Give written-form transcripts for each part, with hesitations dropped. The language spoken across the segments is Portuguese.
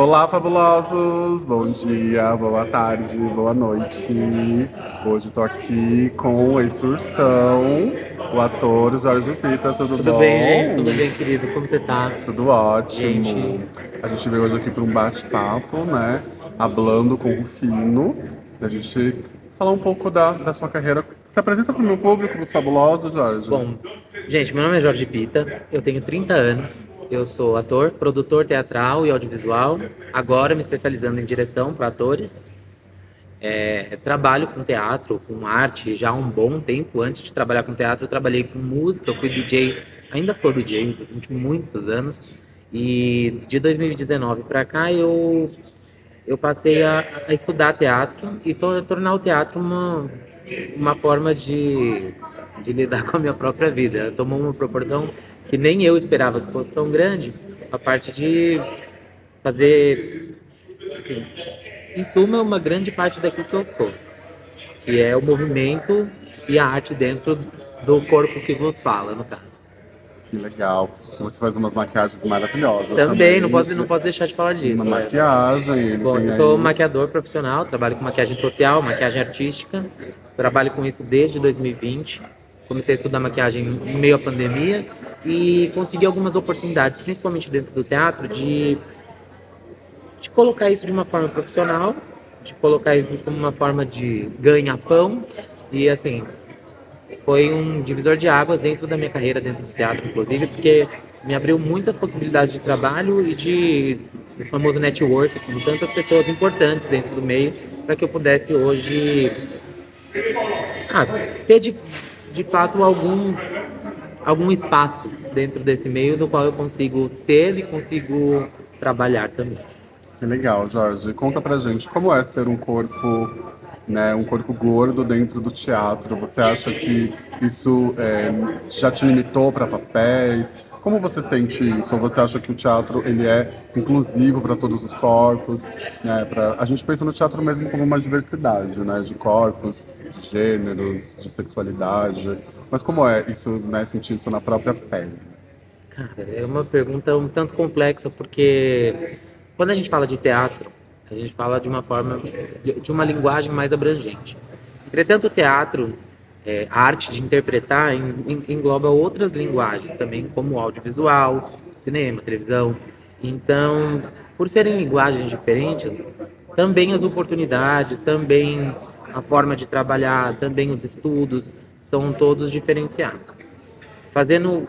Olá, fabulosos! Bom dia, boa tarde, boa noite. Hoje estou aqui com o ex-Ursão, o ator Jorge Pita. Tudo Tudo bem, gente? bom? Tudo bem, querido? Como você tá? Tudo Gente, ótimo. A gente veio hoje aqui para um bate-papo, né? Hablando com o Rufino. A gente falar um pouco da sua carreira. Se apresenta para o meu público, para os fabulosos, Jorge. bom, gente, meu nome é Jorge Pita, eu tenho 30 anos, eu sou ator, produtor teatral e audiovisual, agora me especializando em direção para atores. Trabalho com teatro, com arte já há um bom tempo. Antes de trabalhar com teatro, eu trabalhei com música, eu fui DJ, ainda sou DJ durante muitos anos. E de 2019 para cá eu passei a estudar teatro e tornar o teatro uma forma de lidar com a minha própria vida. Tomou uma proporção que nem eu esperava que fosse tão grande, a parte de fazer, assim, em suma, uma grande parte daquilo que eu sou, que é o movimento e a arte dentro do corpo que vos fala, no caso. Que legal. Você faz umas maquiagens maravilhosas Também, também. não posso deixar de falar Uma disso. maquiagem, ele Bom, tem eu sou aí. maquiador profissional, trabalho com maquiagem social, maquiagem artística. Trabalho com isso desde 2020. Comecei a estudar maquiagem em meio à pandemia e consegui algumas oportunidades, principalmente dentro do teatro, de colocar isso de uma forma profissional, de colocar isso como uma forma de ganha-pão. E assim, foi um divisor de águas dentro da minha carreira, dentro do teatro, inclusive, porque me abriu muitas possibilidades de trabalho e de o famoso network com tantas pessoas importantes dentro do meio, para que eu pudesse hoje ah, ter de fato algum espaço dentro desse meio no qual eu consigo ser e consigo trabalhar também. Que legal, Jorge. Conta pra gente como é ser um corpo, né, um corpo gordo dentro do teatro. Você acha que isso já te limitou para papéis? Como você sente isso? Ou você acha que o teatro ele é inclusivo para todos os corpos? Né? A gente pensa no teatro mesmo como uma diversidade, né, de corpos, de gêneros, de sexualidade. Mas como é isso, né, sentir isso na própria pele? Cara, é uma pergunta um tanto complexa, porque quando a gente fala de teatro, a gente fala de uma forma, de uma linguagem mais abrangente. Entretanto, o teatro, a arte de interpretar, engloba outras linguagens também, como o audiovisual, cinema, televisão. Então, por serem linguagens diferentes, também as oportunidades, também a forma de trabalhar, também os estudos, são todos diferenciados. Fazendo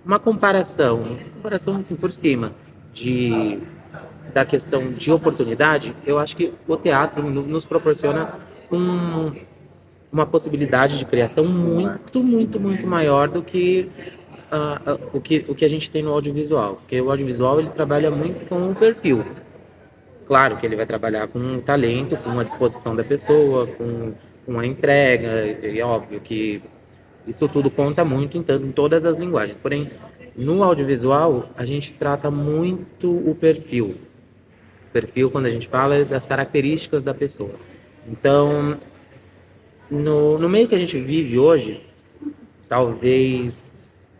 uma comparação assim por cima de da questão de oportunidade, eu acho que o teatro nos proporciona um, uma possibilidade de criação Um leque. muito maior do que, o que a gente tem no audiovisual. Porque o audiovisual ele trabalha muito com o perfil. Claro que ele vai trabalhar com o talento, com a disposição da pessoa, com a entrega, e é óbvio que isso tudo conta muito em todas as linguagens. Porém, no audiovisual, a gente trata muito o perfil. O perfil, quando a gente fala, é das características da pessoa. Então, no meio que a gente vive hoje, talvez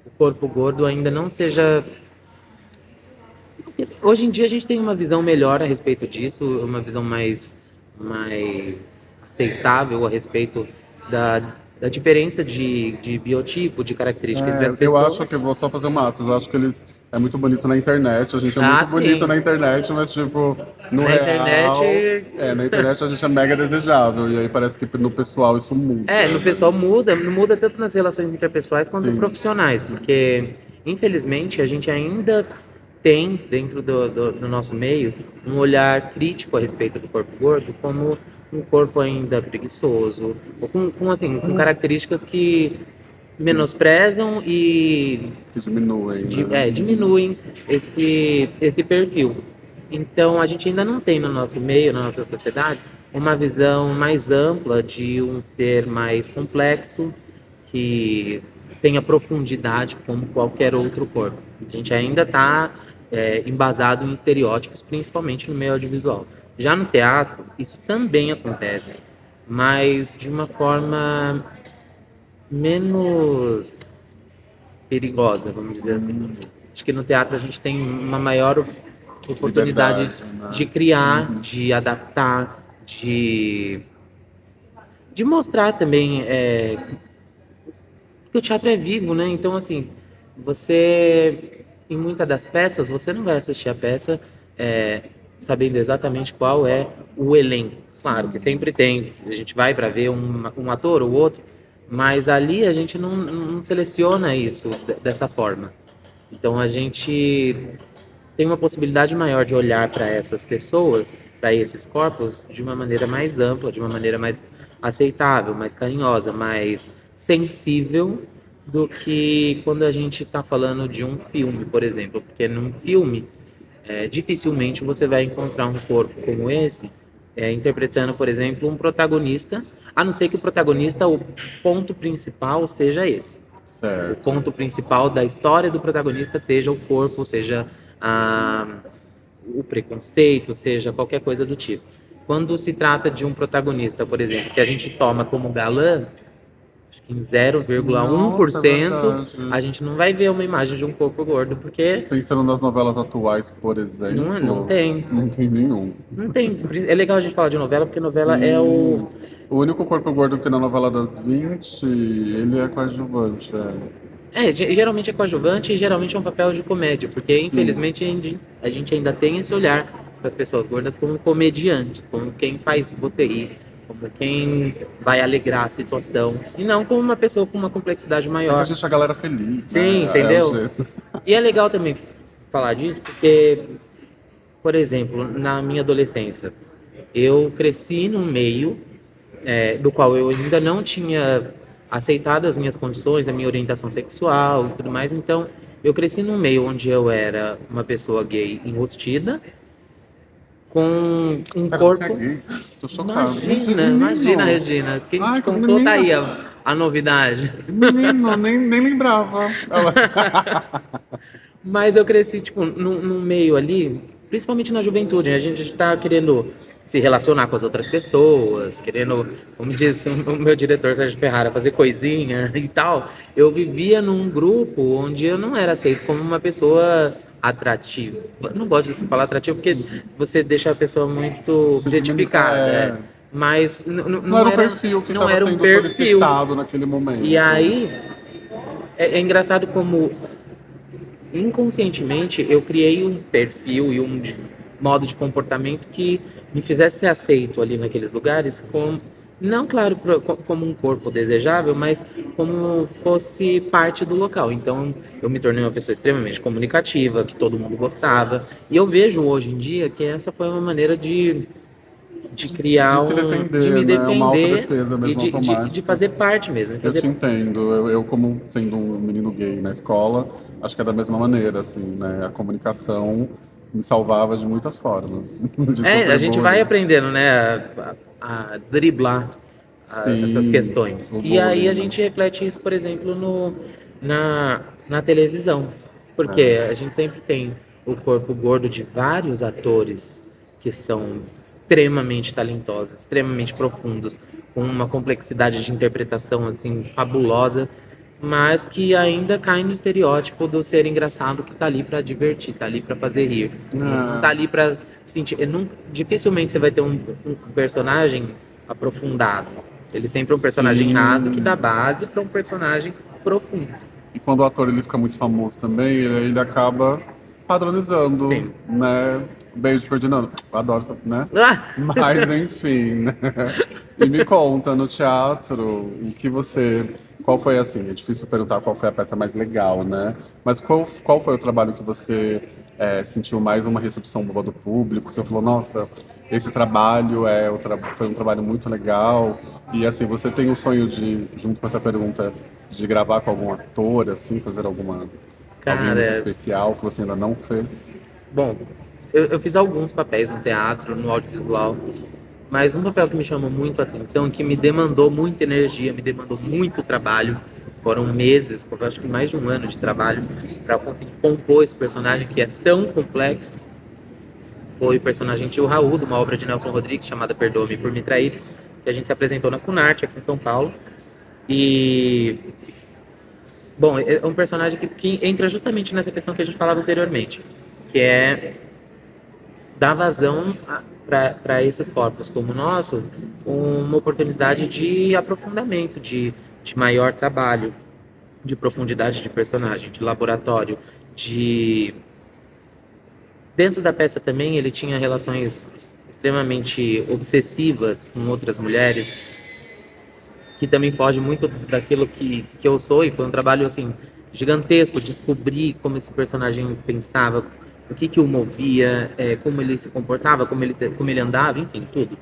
o corpo gordo ainda não seja. Hoje em dia a gente tem uma visão melhor a respeito disso, uma visão mais aceitável a respeito da diferença de biotipo, de característica entre as Eu acho pessoas. que vou só fazer um ato. Eu acho que eles é muito bonito na internet. A gente é Ah, muito bonito sim. na internet, mas tipo, no Na internet, real, na internet a gente é mega desejável. E aí parece que no pessoal isso muda, no né? pessoal muda, muda tanto nas relações interpessoais quanto Sim. profissionais, porque infelizmente a gente ainda tem dentro do nosso meio um olhar crítico a respeito do corpo gordo como um corpo ainda preguiçoso, ou com características que Que, menosprezam e que diminuem, né? diminuem esse perfil. Então, a gente ainda não tem no nosso meio, na nossa sociedade, uma visão mais ampla de um ser mais complexo, que tenha profundidade como qualquer outro corpo. A gente ainda está embasado em estereótipos, principalmente no meio audiovisual. Já no teatro, isso também acontece, mas de uma forma menos perigosa, vamos dizer assim. Acho que no teatro a gente tem uma maior oportunidade Liberdade, né? de criar, de adaptar, de mostrar também, porque o teatro é vivo, né? Então, assim, você, em muitas das peças, você não vai assistir a peça é, sabendo exatamente qual é o elenco. Claro que sempre tem, a gente vai para ver um ator ou outro, mas ali a gente não seleciona isso dessa forma. Então, a gente tem uma possibilidade maior de olhar para essas pessoas, para esses corpos, de uma maneira mais ampla, de uma maneira mais aceitável, mais carinhosa, mais sensível do que quando a gente está falando de um filme, por exemplo. Porque num filme, dificilmente você vai encontrar um corpo como esse interpretando, por exemplo, um protagonista, a não ser que o protagonista, o ponto principal seja esse. O Certo. ponto principal da história do protagonista seja o corpo, seja a, o preconceito, seja qualquer coisa do tipo. Quando se trata de um protagonista, por exemplo, que a gente toma como galã, acho que em Nossa, é 0,1% a verdade. gente não vai ver uma imagem de um corpo gordo, porque Pensando nas novelas atuais, por não exemplo, tem. não tem nenhum. Não tem. É legal a gente falar de novela, porque novela é o. Sim. O único corpo gordo que tem na novela das 20, ele é coadjuvante, é. Geralmente é coadjuvante e geralmente é um papel de comédia, porque Sim. infelizmente a gente ainda tem esse olhar para as pessoas gordas como comediantes, como quem faz você rir, como quem vai alegrar a situação, e não como uma pessoa com uma complexidade É que a maior. gente é a galera feliz, Sim, né? É o entendeu? jeito. E é legal também falar disso, porque, por exemplo, na minha adolescência, eu cresci num meio do qual eu ainda não tinha aceitado as minhas condições, a minha orientação sexual e tudo mais. Então, eu cresci num meio onde eu era uma pessoa gay enrustida, com um Cara, você é corpo. gay? Tô chocado. Imagina, imagina, Menino! Regina. Quem te Ai, que contou tá menina! aí a novidade. Menino, nem lembrava. Mas eu cresci, tipo, num meio ali, principalmente na juventude, né? A gente tá querendo se relacionar com as outras pessoas, querendo, como diz o meu diretor Sérgio Ferrara, fazer coisinha e tal. Eu vivia num grupo onde eu não era aceito como uma pessoa atrativa. Eu não gosto de falar atrativa porque você deixa a pessoa muito objetificada, mas Não não era o era, perfil que não estava era um sendo perfil. solicitado naquele E momento. aí é engraçado como inconscientemente eu criei um perfil e modo de comportamento que me fizesse ser aceito ali naqueles lugares com não claro como um corpo desejável, mas como fosse parte do local. Então eu me tornei uma pessoa extremamente comunicativa, que todo mundo gostava. E eu vejo hoje em dia que essa foi uma maneira de De criar se de defender, me né? Uma defender autodefesa e mesmo de automática. fazer parte mesmo, de Eu fazer. te entendo. Eu, como sendo um menino gay na escola, acho que é da mesma maneira, assim, né? A comunicação me salvava de muitas formas de A sofrer gente vai bullying. aprendendo, né, a driblar essas Sim, questões. o E aí bullying, a né? gente reflete isso, por exemplo, na televisão. Porque É. a gente sempre tem o corpo gordo de vários atores que são extremamente talentosos, extremamente profundos, com uma complexidade de interpretação assim fabulosa, mas que ainda cai no estereótipo do ser engraçado que tá ali para divertir, tá ali para fazer rir. Não tá É. ali para sentir. Dificilmente você vai ter um personagem aprofundado. Ele sempre é um personagem raso que dá Sim. base para um personagem profundo. E quando o ator ele fica muito famoso também, ele acaba padronizando, Sim. né? Beijo, Ferdinando. Adoro, né? Ah! Mas enfim, né? E me conta, no teatro, o que você. Qual foi assim? É difícil perguntar qual foi a peça mais legal, né? Mas qual foi o trabalho que você sentiu mais uma recepção boa do público? Você falou, nossa, esse trabalho foi um trabalho muito legal. E assim, você tem o sonho de, junto com essa pergunta, de gravar com algum ator, assim, fazer alguém muito Cara, especial que você ainda não fez? bom, eu fiz alguns papéis no teatro, no audiovisual, mas um papel que me chamou muito a atenção, que me demandou muita energia, me demandou muito trabalho, foram meses, eu acho que mais de um ano de trabalho para conseguir compor esse personagem que é tão complexo. Foi o personagem Tio Raul, de uma obra de Nelson Rodrigues chamada Perdoa-me por Me Traíres, que a gente se apresentou na Funarte aqui em São Paulo. E Bom, é um personagem que entra justamente nessa questão que a gente falava anteriormente, que é dar vazão para esses corpos como o nosso, uma oportunidade de aprofundamento, de maior trabalho, de profundidade de personagem, de laboratório, de... Dentro da peça também ele tinha relações extremamente obsessivas com outras mulheres, que também foge muito daquilo que eu sou, e foi um trabalho assim gigantesco descobrir como esse personagem pensava, o que o movia, como ele se comportava, como ele andava, enfim, tudo.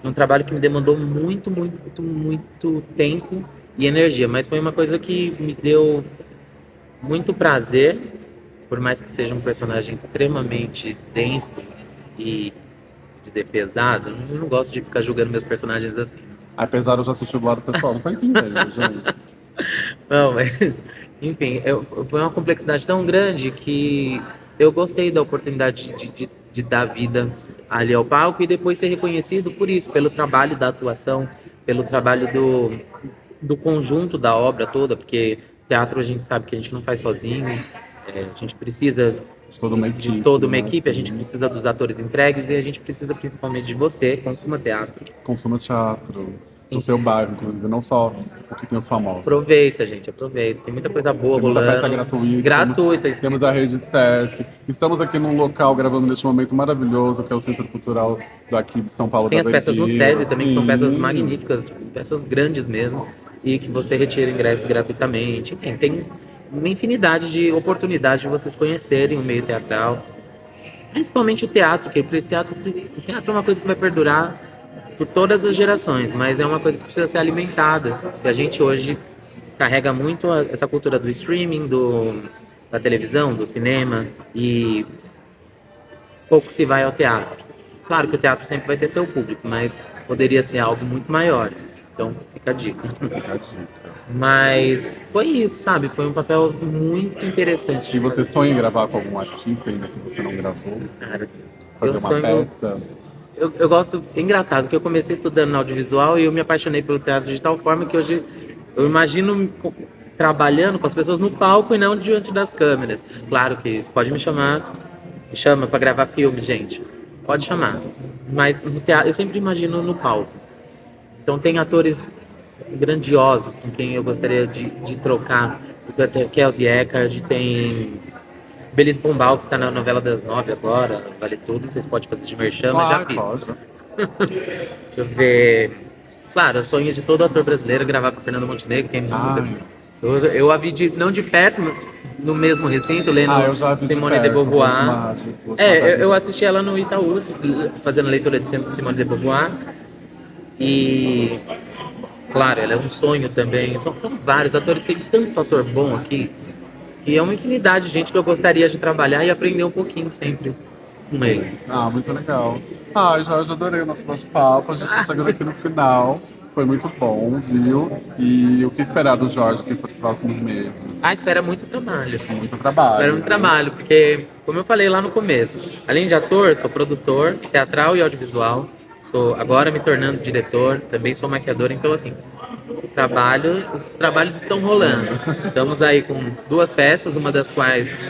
É um trabalho que me demandou muito, muito, muito tempo e energia, mas foi uma coisa que me deu muito prazer, por mais que seja um personagem extremamente denso e dizer pesado. Eu não gosto de ficar julgando meus personagens assim. Apesar de eu já assistir do lado pessoal, não tô entendendo, gente. Não, mas, enfim, foi uma complexidade tão grande que eu gostei da oportunidade de dar vida ali ao palco e depois ser reconhecido por isso, pelo trabalho da atuação, pelo trabalho do conjunto da obra toda, porque teatro a gente sabe que a gente não faz sozinho, a gente precisa De toda uma de equipe, toda uma né? equipe, a gente Assim, precisa dos atores entregues e a gente precisa principalmente de você, consuma teatro. consuma teatro do seu bairro, inclusive, não só o que tem os famosos. Aproveita, gente, aproveita. Tem muita coisa boa Tem muita peça rolando. gratuita, Gratuita, temos a rede Sesc. Estamos aqui num local gravando neste momento maravilhoso, que é o Centro Cultural daqui de São Paulo tem da as peças no Vergueira. SESI também, que são peças magníficas, peças grandes mesmo, e que você retira ingresso gratuitamente. Enfim, tem uma infinidade de oportunidades de vocês conhecerem o meio teatral. Principalmente o teatro, que o teatro é uma coisa que vai perdurar por todas as gerações, mas é uma coisa que precisa ser alimentada. Que a gente hoje carrega muito essa cultura do streaming, da televisão, do cinema, e pouco se vai ao teatro. Claro que o teatro sempre vai ter seu público, mas poderia ser algo muito maior. Então, fica a dica. Fica a dica. Mas foi isso, sabe? Foi um papel muito interessante E de você fazer. sonha em gravar com algum artista ainda que você não gravou? Cara, eu Fazer uma sonho. peça? Eu gosto. É engraçado, porque eu comecei estudando no audiovisual e eu me apaixonei pelo teatro de tal forma que hoje eu imagino trabalhando com as pessoas no palco e não diante das câmeras. Claro que pode me chama para gravar filme, gente. Pode chamar. Mas no teatro, eu sempre imagino no palco. Então tem atores grandiosos com quem eu gostaria de trocar. Tem Kelsey Eckhart, tem Belis Pombal, que tá na novela das 9 agora, vale tudo. Não sei se pode fazer de merchan, mas já Claro, fiz. pode. Deixa eu ver. Claro, o sonho de todo ator brasileiro é gravar com Fernando Montenegro, quem nunca. Ai. Eu a vi não de perto, mas no mesmo recinto, lendo Ah, eu já vi de Simone de perto, Beauvoir. vou te marcar de Eu novo. assisti ela no Itaú, fazendo leitura de Simone de Beauvoir. E, claro, ela é um sonho também. São vários atores, tem tanto ator bom aqui, que é uma infinidade de gente que eu gostaria de trabalhar e aprender um pouquinho sempre com eles. Ah, muito legal. Ah, Jorge, adorei o nosso bate-papo. A gente está chegando aqui no final. Foi muito bom, viu? E o que esperar do Jorge aqui para os próximos meses? Ah, espera muito trabalho. Muito trabalho. Espera muito trabalho, porque, como eu falei lá no começo, além de ator, sou produtor teatral e audiovisual. Sou agora me tornando diretor, também sou maquiador, então assim, os trabalhos estão rolando. Estamos aí com 2 peças, uma das quais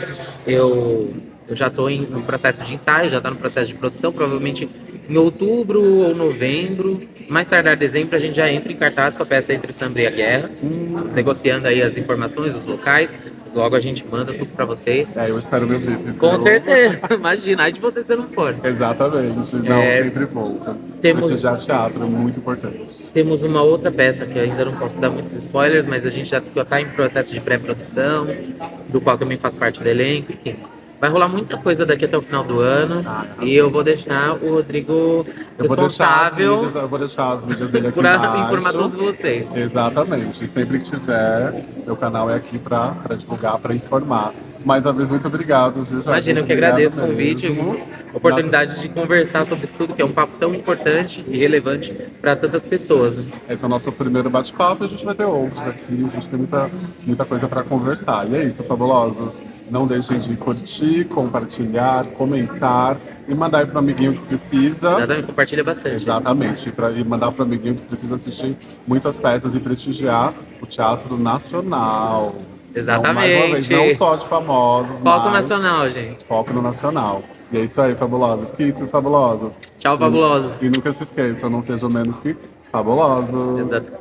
eu já estou no processo de ensaio, já está no processo de produção, provavelmente em outubro ou novembro, mais tardar dezembro, a gente já entra em cartaz com a peça Entre o Samba e a Guerra, negociando aí as informações, os locais, mas logo a gente manda tudo para vocês. É, eu espero meu VIP. Com viu? certeza, imagina, aí de você se não for. Exatamente. Não, sempre vou. Temos- Prestigiar teatro é muito importante. Temos uma outra peça que ainda não posso dar muitos spoilers, mas a gente já está em processo de pré-produção, do qual também faz parte do elenco, enfim. Vai rolar muita coisa daqui até o final do ano e eu vou deixar o Rodrigo responsável Eu vou deixar as mídias dele aqui por embaixo. informar todos vocês. Exatamente. E sempre que tiver, meu canal é aqui para divulgar, para informar. Mais uma vez, muito obrigado, viu, Jorge? Imagina, eu Muito que obrigado agradeço o convite, mesmo. oportunidade de conversar sobre isso tudo, que é um papo tão importante e relevante para tantas pessoas. Né? Esse é o nosso primeiro bate-papo e a gente vai ter outros aqui. A gente tem muita coisa para conversar. E é isso, fabulosos. Não deixem de curtir, compartilhar, comentar e mandar para o amiguinho que precisa. Exatamente, compartilha bastante. Exatamente, e mandar para o amiguinho que precisa assistir muitas peças e prestigiar o teatro nacional. Não, mais uma vez, Exatamente. não só de famosos, Foco mas nacional, gente. foco no nacional. E é isso aí, fabulosos. Kisses fabulosos. Tchau, fabulosos. E nunca se esqueçam, não sejam menos que fabulosos. Exato.